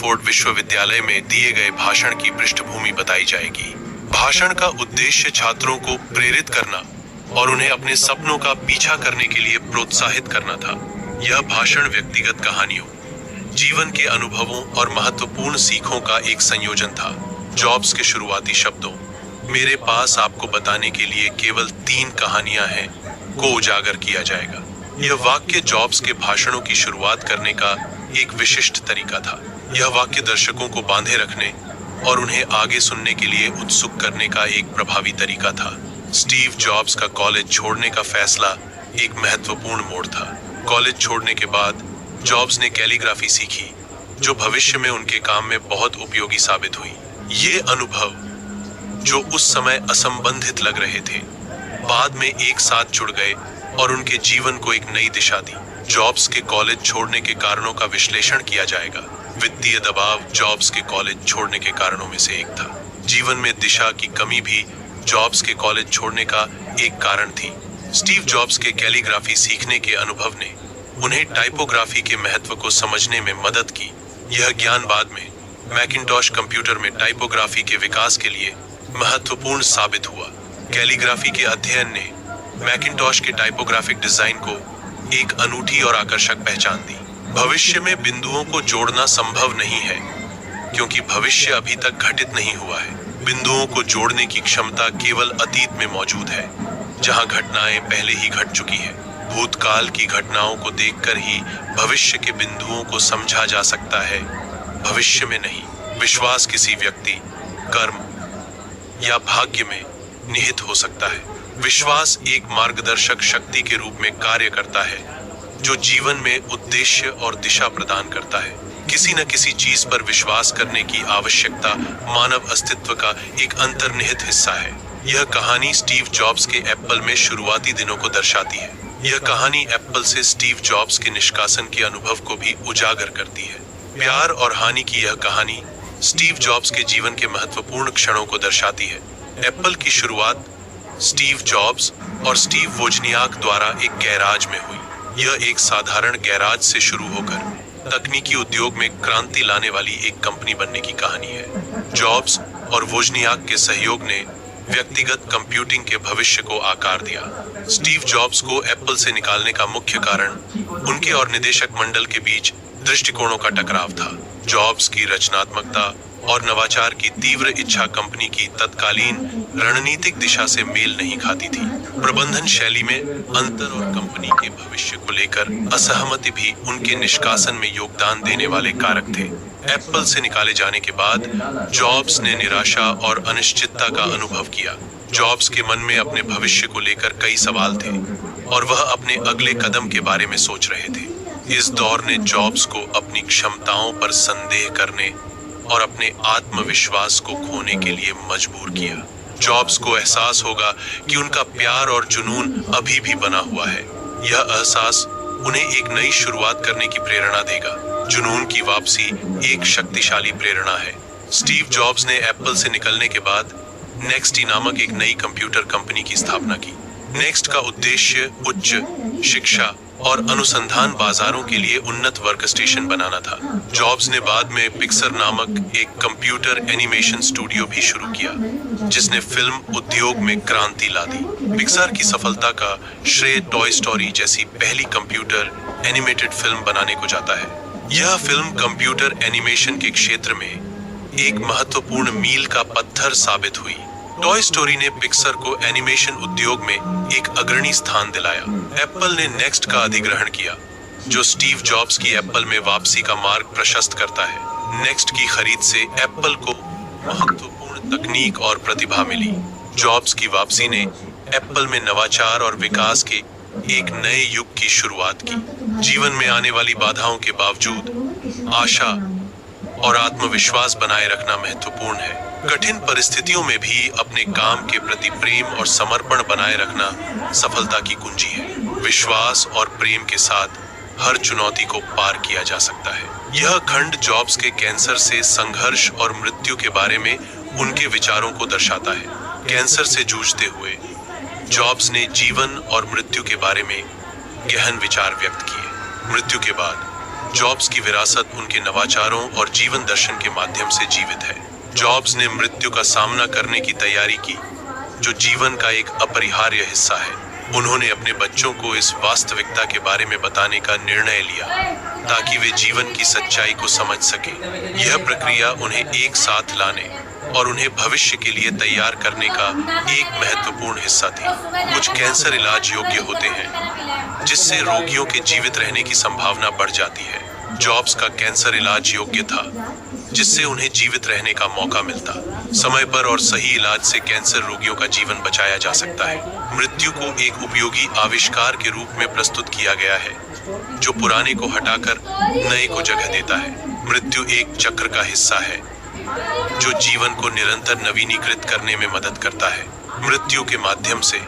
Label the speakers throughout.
Speaker 1: Stanford विश्वविद्यालय में दिए गए भाषण की पृष्ठभूमि बताई जाएगी। भाषण का उद्देश्य छात्रों को प्रेरित करना और उन्हें अपने सपनों का पीछा करने के लिए प्रोत्साहित करना था। यह भाषण व्यक्तिगत कहानियों, जीवन के अनुभवों और महत्वपूर्ण सीखों का एक संयोजन था। जॉब्स के शुरुआती शब्दों, मेरे पास आपको बताने के लिए केवल 3 कहानियां हैं, को उजागर किया जाएगा। यह वाक्य जॉब्स के भाषणों की शुरुआत करने का एक विशिष्ट तरीका था। यह वाक्य दर्शकों को बांधे रखने और उन्हें आगे सुनने के लिए उत्सुक करने का एक प्रभावी तरीका था। स्टीव जॉब्स का कॉलेज छोड़ने का फैसला एक महत्वपूर्ण मोड़ था। कॉलेज छोड़ने के बाद जॉब्स ने कैलीग्राफी सीखी, जो भविष्य में उनके काम में बहुत उपयोगी साबित हुई। ये अनुभव, जो उस समय असंबंधित लग रहे थे, बाद में एक साथ जुड़ गए और उनके जीवन को एक नई दिशा दी। जॉब्स के कॉलेज छोड़ने के कारणों का विश्लेषण किया जाएगा। वित्तीय दबाव जॉब्स के कॉलेज छोड़ने के कारणों में से एक था। जीवन में दिशा की कमी भी जॉब्स के कॉलेज छोड़ने का एक कारण थी। स्टीव जॉब्स के कैलीग्राफी सीखने के अनुभव ने उन्हें टाइपोग्राफी के महत्व को समझने में मदद की। यह ज्ञान बाद में मैकिन्टॉश कंप्यूटर में टाइपोग्राफी के विकास के लिए महत्वपूर्ण साबित हुआ। कैलीग्राफी के अध्ययन ने मैकिन्टॉश के टाइपोग्राफिक डिजाइन को एक अनूठी और आकर्षक पहचान दी। भविष्य में बिंदुओं को जोड़ना संभव नहीं है, क्योंकि भविष्य अभी तक घटित नहीं हुआ है। बिंदुओं को जोड़ने की क्षमता केवल अतीत में मौजूद है, जहां घटनाएं पहले ही घट चुकी हैं। भूतकाल की घटनाओं को देखकर ही भविष्य के बिंदुओं को समझा जा सकता है, भविष्य में नहीं। विश्वास किसी व्यक्ति, कर्म या भाग्य में निहित हो सकता है। विश्वास एक मार्गदर्शक शक्ति के रूप में कार्य करता है, जो जीवन में उद्देश्य और दिशा प्रदान करता है। किसी न किसी चीज पर विश्वास करने की आवश्यकता मानव अस्तित्व का एक अंतर्निहित हिस्सा है। यह कहानी स्टीव जॉब्स के एप्पल में शुरुआती दिनों को दर्शाती है। यह कहानी एप्पल से स्टीव जॉब्स के निष्कासन के अनुभव को भी उजागर करती है। प्यार और हानि की यह कहानी स्टीव जॉब्स के जीवन के महत्वपूर्ण क्षणों को दर्शाती है। एप्पल की शुरुआत स्टीव जॉब्स और स्टीव वोजनियाक द्वारा एक गैराज में हुई। यह एक साधारण गैराज से शुरू होकर तकनीकी उद्योग में क्रांति लाने वाली एक कंपनी बनने की कहानी है। जॉब्स और वोजनियाक के सहयोग ने व्यक्तिगत कंप्यूटिंग के भविष्य को आकार दिया। स्टीव जॉब्स को एप्पल से निकालने का मुख्य कारण उनके और निदेशक मंडल के बीच दृष्टिकोणों का टकराव था। जॉब्स की रचनात्मकता और नवाचार की तीव्र इच्छा कंपनी की तत्कालीन रणनीतिक दिशा से मेल नहीं खाती थी। प्रबंधन शैली में अंतर और कंपनी के भविष्य को लेकर असहमति भी उनके निष्कासन में योगदान देने वाले कारक थे। एप्पल से निकाले जाने के बाद जॉब्स ने निराशा और अनिश्चितता का अनुभव किया। जॉब्स के मन में अपने भविष्य को लेकर कई सवाल थे और वह अपने अगले कदम के बारे में सोच रहे थे। इस दौर ने जॉब्स को अपनी क्षमताओं पर संदेह करने और अपने आत्मविश्वास को खोने के लिए मजबूर किया। जॉब्स को एहसास होगा कि उनका प्यार और जुनून अभी भी बना हुआ है। यह एहसास उन्हें एक नई शुरुआत करने की प्रेरणा देगा। जुनून की वापसी एक शक्तिशाली प्रेरणा है। स्टीव जॉब्स ने एप्पल से निकलने के बाद नेक्स्ट नामक एक नई कंप्यूटर कंपनी की स्थापना की। नेक्स्ट का उद्देश्य उच्च शिक्षा और अनुसंधान बाजारों के लिए उन्नत वर्कस्टेशन बनाना था। जॉब्स ने बाद में पिक्सर नामक एक कंप्यूटर एनिमेशन स्टूडियो भी शुरू किया, जिसने फिल्म उद्योग में क्रांति ला दी। पिक्सर की सफलता का श्रेय टॉय स्टोरी जैसी पहली कंप्यूटर एनिमेटेड फिल्म बनाने को जाता है। यह फिल्म कंप्यूटर एनिमेशन के क्षेत्र में एक महत्वपूर्ण मील का पत्थर साबित हुई। टॉय स्टोरी ने पिक्सर को एनिमेशन उद्योग में एक अग्रणी स्थान दिलाया। एप्पल ने नेक्स्ट का अधिग्रहण किया, जो स्टीव जॉब्स की एप्पल में वापसी का मार्ग प्रशस्त करता है। नेक्स्ट की खरीद से एप्पल को महत्वपूर्ण तकनीक और प्रतिभा मिली। जॉब्स की वापसी ने एप्पल में नवाचार और विकास के एक नए युग की शुरुआत की। जीवन में आने वाली बाधाओं के बावजूद आशा और आत्मविश्वास बनाए रखना महत्वपूर्ण है। कठिन परिस्थितियों में भी अपने काम के प्रति प्रेम और समर्पण बनाए रखना सफलता की कुंजी है। विश्वास और प्रेम के साथ हर चुनौती को पार किया जा सकता है। यह खंड जॉब्स के कैंसर से संघर्ष और मृत्यु के बारे में उनके विचारों को दर्शाता है। कैंसर से जूझते हुए जॉब्स ने जीवन और मृत्यु के बारे में गहन विचार व्यक्त किए। मृत्यु के बाद जॉब्स की विरासत उनके नवाचारों और जीवन दर्शन के माध्यम से जीवित है। जॉब्स ने मृत्यु का सामना करने की तैयारी की, जो जीवन का एक अपरिहार्य हिस्सा है। उन्होंने अपने बच्चों को इस वास्तविकता के बारे में बताने का निर्णय लिया ताकि वे जीवन की सच्चाई को समझ सकें। यह प्रक्रिया उन्हें एक साथ लाने और उन्हें भविष्य के लिए तैयार करने का एक महत्वपूर्ण हिस्सा थी। कुछ कैंसर इलाज योग्य होते हैं, जिससे रोगियों के जीवित रहने की संभावना बढ़ जाती है। जॉब्स का कैंसर इलाज योग्य था, जिससे उन्हें जीवित रहने का मौका मिलता। समय पर और सही इलाज से कैंसर रोगियों का जीवन बचाया जा सकता है। मृत्यु को एक उपयोगी आविष्कार के रूप में प्रस्तुत किया गया है, जो पुराने को हटाकर नए को जगह देता है। मृत्यु एक चक्र का हिस्सा है, जो जीवन को निरंतर नवीनीकृत करने में मदद करता है। मृत्यु के माध्यम से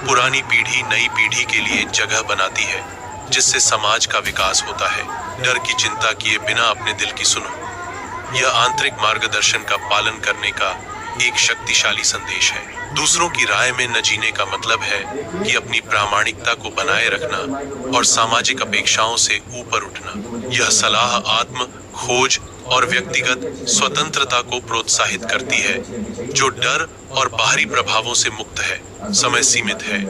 Speaker 1: पुरानी पीढ़ी नई पीढ़ी के लिए जगह बनाती है, जिससे समाज का विकास होता है। डर की चिंता किए बिना अपने दिल की सुनो। यह आंतरिक मार्गदर्शन का पालन करने का एक शक्तिशाली संदेश है। दूसरों की राय में न जीने का मतलब है कि अपनी प्रामाणिकता को बनाए रखना और सामाजिक अपेक्षाओं से ऊपर उठना। यह सलाह आत्म खोज और व्यक्तिगत स्वतंत्रता को प्रोत्साहित करती है, जो डर और बाहरी प्रभावों से मुक्त है। समय सीमित है,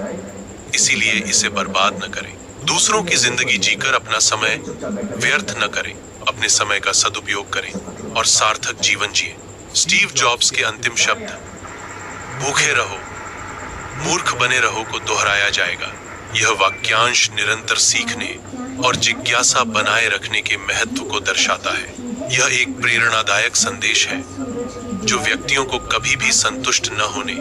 Speaker 1: इसीलिए इसे बर्बाद न करें। दूसरों की जिंदगी जीकर अपना समय व्यर्थ न करें। अपने समय का सदुपयोग करें और सार्थक जीवन जिए। स्टीव जॉब्स के अंतिम शब्द भूखे रहो, मूर्ख बने रहो को दोहराया जाएगा। यह वाक्यांश निरंतर सीखने और जिज्ञासा बनाए रखने के महत्व को दर्शाता है। यह एक प्रेरणादायक संदेश है, जो व्यक्तियों को कभी भी संतुष्ट न होने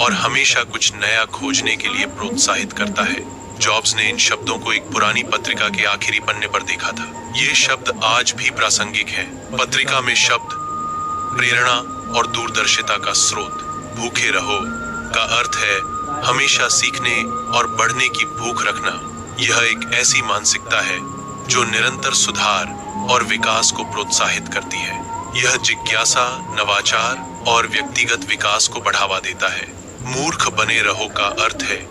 Speaker 1: और हमेशा कुछ नया खोजने के लिए प्रोत्साहित करता है। जॉब्स ने इन शब्दों को एक पुरानी पत्रिका के आखिरी पन्ने पर देखा था। ये शब्द आज भी प्रासंगिक हैं। पत्रिका में शब्द प्रेरणा और दूरदर्शिता का स्रोत। भूखे रहो का अर्थ है हमेशा सीखने और बढ़ने की भूख रखना। यह एक ऐसी मानसिकता है जो निरंतर सुधार और विकास को प्रोत्साहित करती है। यह जिज्ञासा, नवाचार और व्यक्तिगत विकास को बढ़ावा देता है। मूर्ख बने रहो का अर्थ है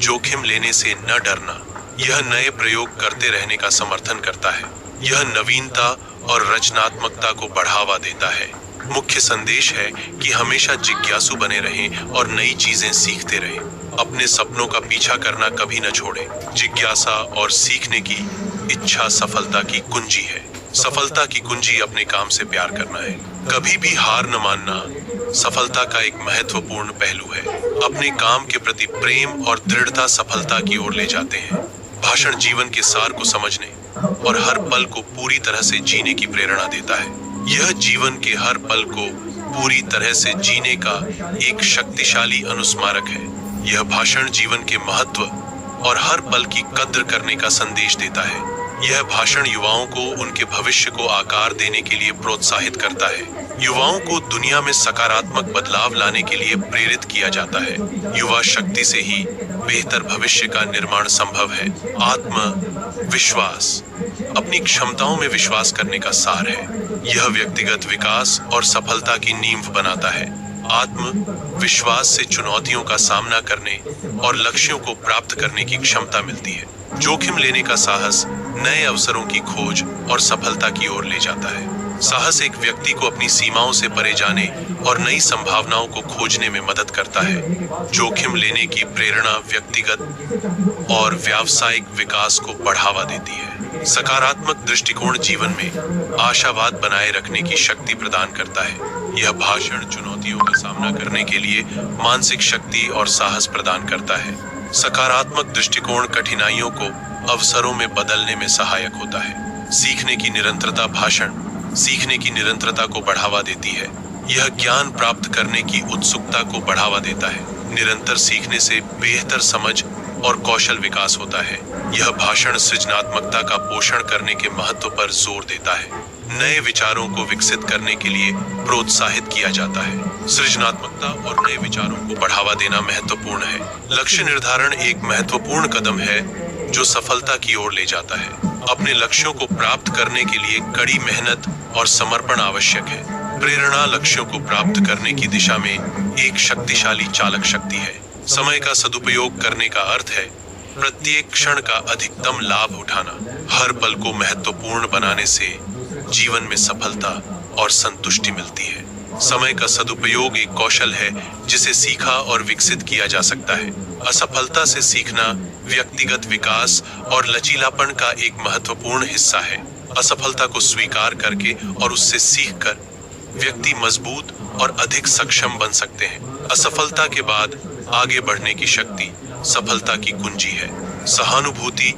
Speaker 1: जोखिम लेने से न डरना। यह नए प्रयोग करते रहने का समर्थन करता है। यह नवीनता और रचनात्मकता को बढ़ावा देता है। मुख्य संदेश है कि हमेशा जिज्ञासु बने रहें और नई चीजें सीखते रहें। अपने सपनों का पीछा करना कभी न छोड़ें। जिज्ञासा और सीखने की इच्छा सफलता की कुंजी है। सफलता की कुंजी अपने काम से प्यार करना है। कभी भी हार न मानना सफलता का एक महत्वपूर्ण पहलू है। अपने काम के प्रति प्रेम और दृढ़ता सफलता की ओर ले जाते हैं। भाषण जीवन के सार को समझने और हर पल को पूरी तरह से जीने की प्रेरणा देता है। यह जीवन के हर पल को पूरी तरह से जीने का एक शक्तिशाली अनुस्मारक है। यह भाषण जीवन के महत्व और हर पल की कद्र करने का संदेश देता है। यह भाषण युवाओं को उनके भविष्य को आकार देने के लिए प्रोत्साहित करता है। युवाओं को दुनिया में सकारात्मक बदलाव लाने के लिए प्रेरित किया जाता है। युवा शक्ति से ही बेहतर भविष्य का निर्माण संभव है। आत्मविश्वास अपनी क्षमताओं में विश्वास करने का सार है। यह व्यक्तिगत विकास और सफलता की नींव बनाता है। आत्मविश्वास से चुनौतियों का सामना करने और लक्ष्यों को प्राप्त करने की क्षमता मिलती है। जोखिम लेने का साहस नए अवसरों की खोज और सफलता की ओर ले जाता है। साहस एक व्यक्ति को अपनी सीमाओं से परे जाने और नई संभावनाओं को खोजने में मदद करता है। जोखिम लेने की प्रेरणा व्यक्तिगत और व्यावसायिक विकास को बढ़ावा देती है। सकारात्मक दृष्टिकोण जीवन में आशावाद बनाए रखने की शक्ति प्रदान करता है। यह भाषण चुनौतियों का सामना करने के लिए मानसिक शक्ति और साहस प्रदान करता है। सकारात्मक दृष्टिकोण कठिनाइयों को अवसरों में बदलने में सहायक होता है। सीखने की निरंतरता भाषण सीखने की निरंतरता को बढ़ावा देती है। यह ज्ञान प्राप्त करने की उत्सुकता को बढ़ावा देता है। निरंतर सीखने से बेहतर समझ और कौशल विकास होता है। यह भाषण सृजनात्मकता का पोषण करने के महत्व पर जोर देता है। नए विचारों को विकसित करने के लिए प्रोत्साहित किया जाता है। सृजनात्मकता और नए विचारों को बढ़ावा देना महत्वपूर्ण है। लक्ष्य निर्धारण एक महत्वपूर्ण कदम है जो सफलता की ओर ले जाता है। अपने लक्ष्यों को प्राप्त करने के लिए कड़ी मेहनत और समर्पण आवश्यक है। प्रेरणा लक्ष्यों को प्राप्त करने की दिशा में एक शक्तिशाली चालक शक्ति है। समय का सदुपयोग करने का अर्थ है प्रत्येक क्षण का अधिकतम लाभ उठाना, हर पल को महत्वपूर्ण बनाने से जीवन में सफलता और संतुष्टि मिलती है। समय का सदुपयोग एक कौशल है जिसे सीखा और विकसित किया जा सकता है। असफलता से सीखना व्यक्तिगत विकास और लचीलापन का एक महत्वपूर्ण हिस्सा है। असफलता को स्वीकार करके और उससे सीखकर व्यक्ति मजबूत और अधिक सक्षम बन सकते हैं। असफलता के बाद आगे बढ़ने की शक्ति सफलता की कुंजी है। सहानुभूति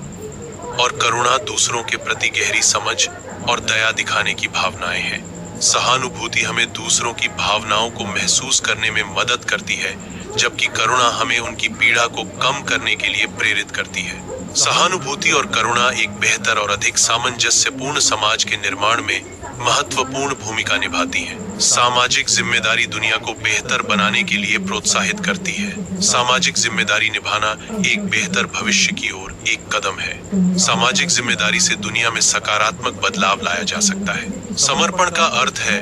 Speaker 1: और करुणा दूसरों के प्रति गहरी समझ और दया दिखाने की भावनाएं हैं। सहानुभूति हमें दूसरों की भावनाओं को महसूस करने में मदद करती है, जबकि करुणा हमें उनकी पीड़ा को कम करने के लिए प्रेरित करती है। सहानुभूति और करुणा एक बेहतर और अधिक सामंजस्यपूर्ण समाज के निर्माण में महत्वपूर्ण भूमिका निभाती है। सामाजिक जिम्मेदारी दुनिया को बेहतर बनाने के लिए प्रोत्साहित करती है। सामाजिक जिम्मेदारी निभाना एक बेहतर भविष्य की ओर एक कदम है। सामाजिक जिम्मेदारी से दुनिया में सकारात्मक बदलाव लाया जा सकता है। समर्पण का अर्थ है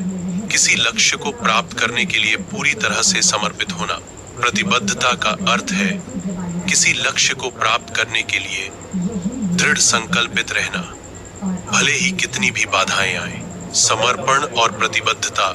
Speaker 1: किसी लक्ष्य को प्राप्त करने के लिए पूरी तरह से समर्पित होना। प्रतिबद्धता का अर्थ है किसी लक्ष्य को प्राप्त करने के लिए दृढ़ संकल्पित रहना, भले ही कितनी भी बाधाएं आए। समर्पण और प्रतिबद्धता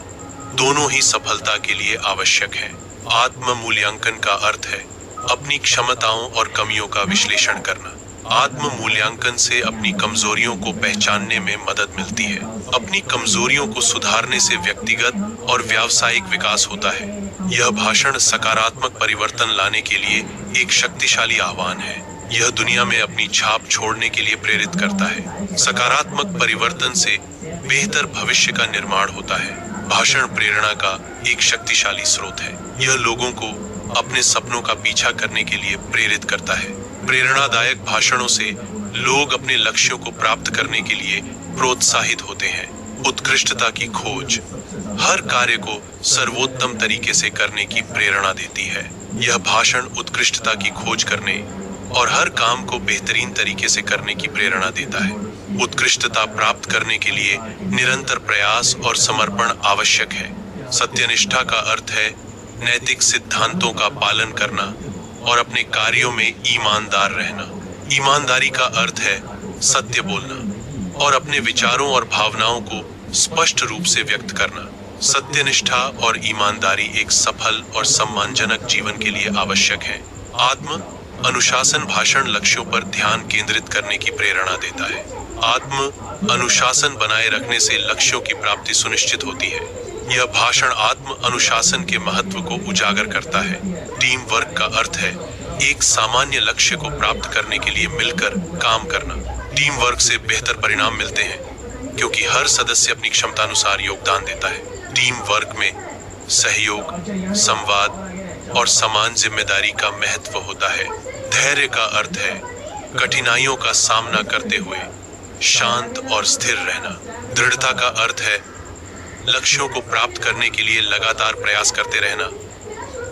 Speaker 1: दोनों ही सफलता के लिए आवश्यक है। आत्म मूल्यांकन का अर्थ है अपनी क्षमताओं और कमियों का विश्लेषण करना। आत्म मूल्यांकन से अपनी कमजोरियों को पहचानने में मदद मिलती है। अपनी कमजोरियों को सुधारने से व्यक्तिगत और व्यावसायिक विकास होता है। यह भाषण सकारात्मक परिवर्तन लाने के लिए एक शक्तिशाली आह्वान है। यह दुनिया में अपनी छाप छोड़ने के लिए प्रेरित करता है। सकारात्मक परिवर्तन से बेहतर भविष्य का निर्माण होता है। भाषण प्रेरणा का एक शक्तिशाली स्रोत है। यह लोगों को अपने सपनों का पीछा करने के लिए प्रेरित करता है। प्रेरणादायक भाषणों से लोग अपने लक्ष्यों को प्राप्त करने के लिए प्रोत्साहित होते हैं। उत्कृष्टता की खोज हर कार्य को सर्वोत्तम तरीके से करने की प्रेरणा देती है। यह भाषण उत्कृष्टता की खोज करने और हर काम को बेहतरीन तरीके से करने की प्रेरणा देता है। उत्कृष्टता प्राप्त करने के लिए निरंतर प्रयास और समर्पण आवश्यक है। सत्यनिष्ठा का अर्थ है नैतिक सिद्धांतों का पालन करना और अपने कार्यों में ईमानदार रहना। ईमानदारी का अर्थ है सत्य बोलना और अपने विचारों और भावनाओं को स्पष्ट रूप से व्यक्त करना। सत्यनिष्ठा और ईमानदारी एक सफल और सम्मानजनक जीवन के लिए आवश्यक है। आत्म अनुशासन भाषण लक्ष्यों पर ध्यान केंद्रित करने की प्रेरणा देता है। आत्म अनुशासन बनाए रखने से लक्ष्यों की प्राप्ति सुनिश्चित होती है। यह भाषण आत्म अनुशासन के महत्व को उजागर करता है। टीम वर्क का अर्थ है एक सामान्य लक्ष्य को प्राप्त करने के लिए मिलकर काम करना। टीम वर्क से बेहतर परिणाम मिलते हैं क्योंकि हर सदस्य अपनी क्षमतानुसार योगदान देता है। टीम वर्क में सहयोग, संवाद और समान जिम्मेदारी का महत्व होता है। धैर्य का अर्थ है कठिनाइयों का सामना करते हुए शांत और स्थिर रहना। दृढ़ता का अर्थ है लक्ष्यों को प्राप्त करने के लिए लगातार प्रयास करते रहना,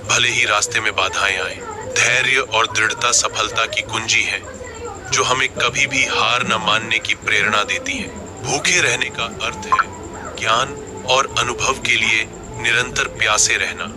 Speaker 1: भले ही रास्ते में बाधाएं आए। धैर्य और दृढ़ता सफलता की कुंजी है जो हमें कभी भी हार न मानने की प्रेरणा देती है। भूखे रहने का अर्थ है ज्ञान और अनुभव के लिए निरंतर प्यासे रहना।